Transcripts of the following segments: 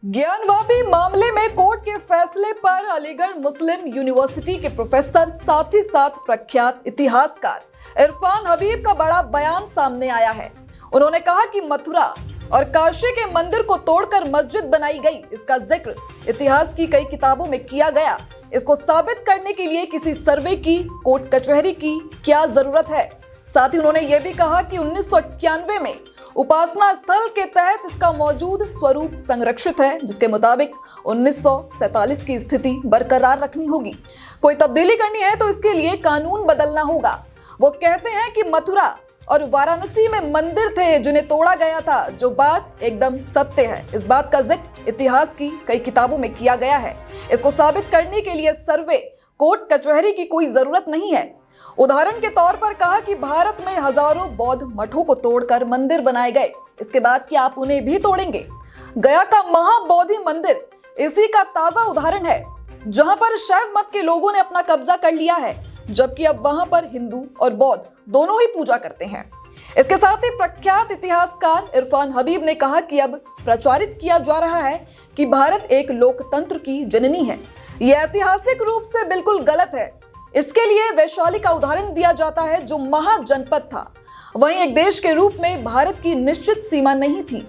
ज्ञानवापी मामले में कोर्ट के फैसले पर अलीगढ़ मुस्लिम यूनिवर्सिटी के प्रोफेसर साथ ही साथ प्रख्यात इतिहासकार इरफान हबीब का बड़ा बयान सामने आया है। उन्होंने कहा कि मथुरा और काशी के मंदिर को तोड़कर मस्जिद बनाई गई, इसका जिक्र इतिहास की कई किताबों में किया गया। इसको साबित करने के लिए किसी सर्वे की, कोर्ट कचहरी की क्या जरूरत है। साथ ही उन्होंने ये भी कहा कि 1991 में उपासना स्थल के तहत इसका मौजूद स्वरूप संरक्षित है, जिसके मुताबिक 1947 की स्थिति बरकरार रखनी होगी। कोई तब्दीली करनी है तो इसके लिए कानून बदलना होगा। वो कहते हैं कि मथुरा और वाराणसी में मंदिर थे जिन्हें तोड़ा गया था, जो बात एकदम सत्य है। इस बात का जिक्र इतिहास की कई किताबों में किया गया है। इसको साबित करने के लिए सर्वे, कोर्ट कचहरी की कोई जरूरत नहीं है। उदाहरण के तौर पर कहा कि भारत में हजारों बौद्ध मठों को तोड़कर मंदिर बनाए गए, इसके बाद क्या आप उन्हें भी तोड़ेंगे? गया का महाबोधि मंदिर इसी का ताजा उदाहरण है, जहां पर शैव मत के लोगों ने अपना कब्जा कर लिया है, जबकि अब वहां पर हिंदू और बौद्ध दोनों ही पूजा करते हैं। इसके साथ ही प्रख्यात इतिहासकार इरफान हबीब ने कहा कि अब प्रचारित किया जा रहा है कि भारत एक लोकतंत्र की जननी है। यह ऐतिहासिक रूप से बिल्कुल गलत है। इसके लिए वैशाली का उदाहरण दिया जाता है, जो महाजनपद था। वहीं एक देश के रूप में भारत की निश्चित सीमा नहीं थी।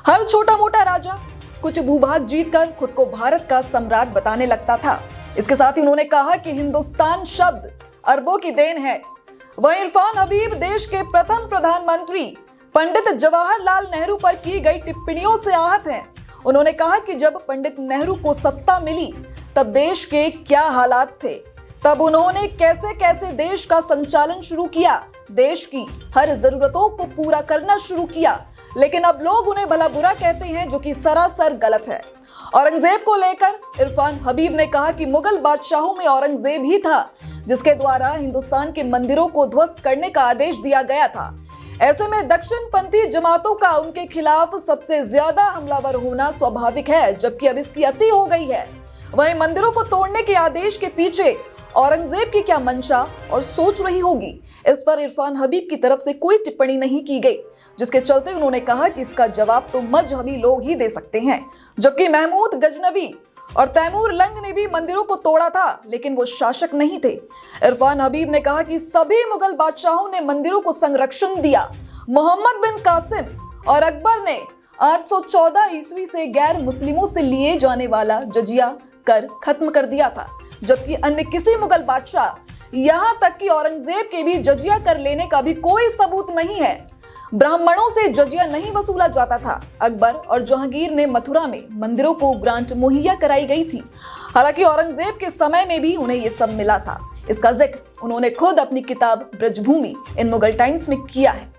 हर छोटा मोटा राजा कुछ भूभाग जीतकर खुद को भारत का सम्राट बताने लगता था। इसके साथ ही उन्होंने कहा कि हिंदुस्तान शब्द अरबों की देन है। वहीं इरफान हबीब देश के प्रथम प्रधानमंत्री पंडित जवाहरलाल नेहरू पर की गई टिप्पणियों से आहत हैं। उन्होंने कहा कि जब पंडित नेहरू को सत्ता मिली तब देश के क्या हालात थे, तब उन्होंने कैसे कैसे देश का संचालन शुरू किया, देश की हर जरूरतों को पूरा करना शुरू किया। लेकिन अब लोग उन्हें भला बुरा कहते हैं, जो कि सरासर गलत है। औरंगजेब को लेकर इरफान हबीब ने कहा कि मुगल बादशाहों में औरंगजेब ही था जिसके द्वारा हिंदुस्तान के मंदिरों को ध्वस्त करने का आदेश दिया गया था। ऐसे में दक्षिणपंथी जमातों का उनके खिलाफ सबसे ज्यादा हमलावर होना स्वाभाविक है, जबकि अब इसकी अति हो गई है। वहीं मंदिरों को तोड़ने के आदेश के पीछे औरंगजेब की क्या मंशा और सोच रही होगी, इस पर इरफान हबीब की तरफ से कोई टिप्पणी नहीं की गई, जिसके चलते उन्होंने कहा कि इसका जवाब तो मजहबी लोग ही दे सकते हैं। जबकि महमूद गजनवी और तैमूर लंग ने भी मंदिरों को तोड़ा था, लेकिन वो शासक नहीं थे। इरफान हबीब ने कहा कि सभी मुगल बादशाहों ने मंदिरों को संरक्षण दिया। मोहम्मद बिन कासिम और अकबर ने 814 ईस्वी से गैर मुस्लिमों से लिए जाने वाला जजिया कर खत्म कर दिया था, जबकि अन्य किसी मुगल बादशाह, यहां तक कि औरंगजेब के भी जजिया कर लेने का भी कोई सबूत नहीं है। ब्राह्मणों से जजिया नहीं वसूला जाता था। अकबर और जहांगीर ने मथुरा में मंदिरों को ग्रांट मुहैया कराई गई थी। हालांकि औरंगजेब के समय में भी उन्हें यह सब मिला था। इसका जिक्र उन्होंने खुद अपनी किताब ब्रजभूमि इन मुगल टाइम्स में किया है।